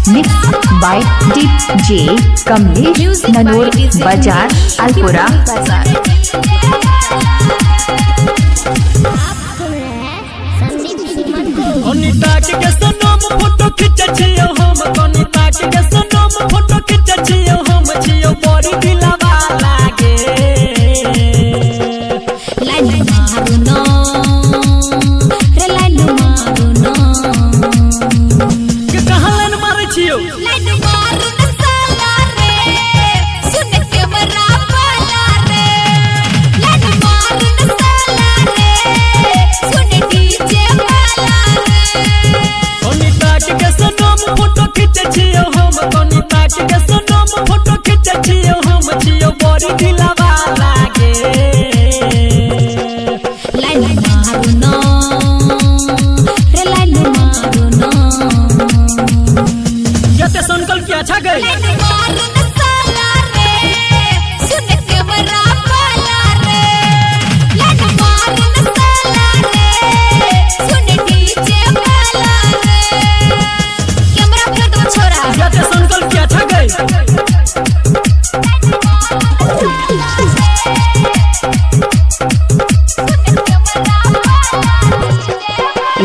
Mix by DJ Kamlesh Nanaur बाजार अलपुरा। अनिता के सनम फोटो खींचे छियो हम, अनिता के सनम फोटो खींचे छियो हम, छियो बड़ी दिलवा लागे। लाइन मारू ना रे लाइन मारू ना के कहां लाइन मारे छियो? लाइन मारू ना साला रे सुन के मरा वाला रे। लाइन मारू ना साला रे सुन डीजे वाला रे। अनिता के सनम फोटो खींचे छियो हम, अनिता के सनम फोटो खींचे छियो हम, छियो बड़ी दिलवा लागे। लाइन मारू ना रे लाइन मारू ना ये संकल्प क्या अच्छा गई? लाइन मारू ना साला रे सुन के मरा वाला रे। लाइन मारू ना साला रे सुन डीजे वाला रे। कैमरा फेर दो छोरा। ये संकल्प क्या अच्छा गई?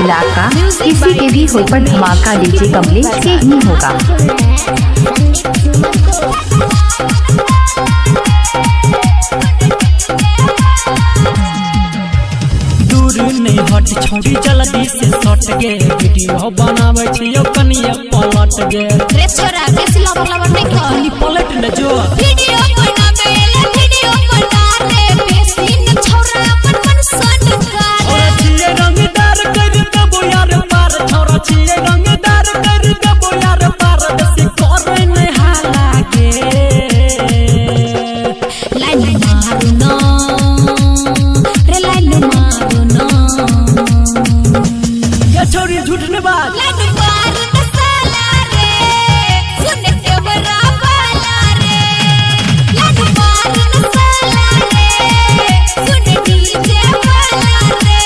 इलाका किसी के भी हो पर धमाका डीजे कमलेश के ही होगा। दूर नहीं हट छोड़ी जल्दी से सट गे, वीडियो बनावे छियो कनिया पलट गे। रे छोरा बेसी लबर लबर नहीं कर। कनी पलट न जो वीडियो बनावे ले वीडियो बना रे बेसी न छोरा अपन मन सन कर। और छिए रंगदार कर दबो यार पार, छोरा छिए रंगदार कर दबो यार पार, बेसी करे न हालागे। लाइन मारू ना रे लाइन मारू ना ये छोरी झूठ न बात। लाइन मारू ना साला रे सुन के मरा वाला रे। लाइन मारू ना साला रे सुन डीजे वाला रे।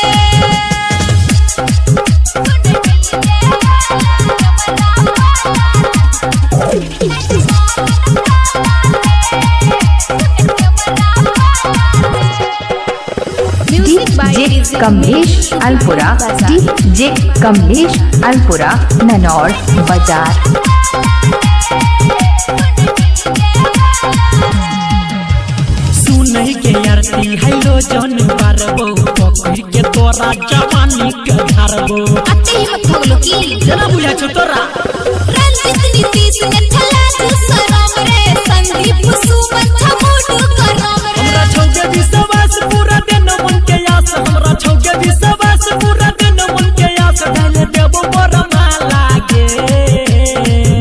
सुन DJ DJ Kamlesh Alpura, DJ Kamlesh Alpura Nanaur बाजार। सुन के आरती हेलो जन पारबो, पकड़ के तोरा जवानी के धारबो। अते ही मत भगलो की जना बुझा छो तोरा रंजित नीतीश ने ठला जो सराम रे। संदीप सुमन थमोटू करम रे। हमरा छौके विश्वास पूरा दिन मन के आस, हमरा छौके विश्वास पूरा दिन मन के आस, डाले देबो बरमा लागे।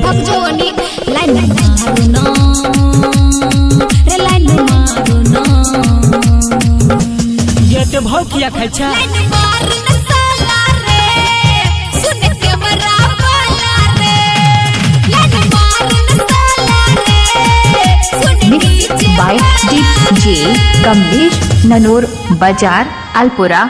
भग जोनी लाइन मारू ना रे लाइन मारू ना। ये ते भाव किया खाइ छै? लाइन मारू ना साला रे सुन के मरा वाला रे। लाइन मारू ना साला रे सुन mix DJ by DJ Kamlesh Nanaur बाजार अलपुरा।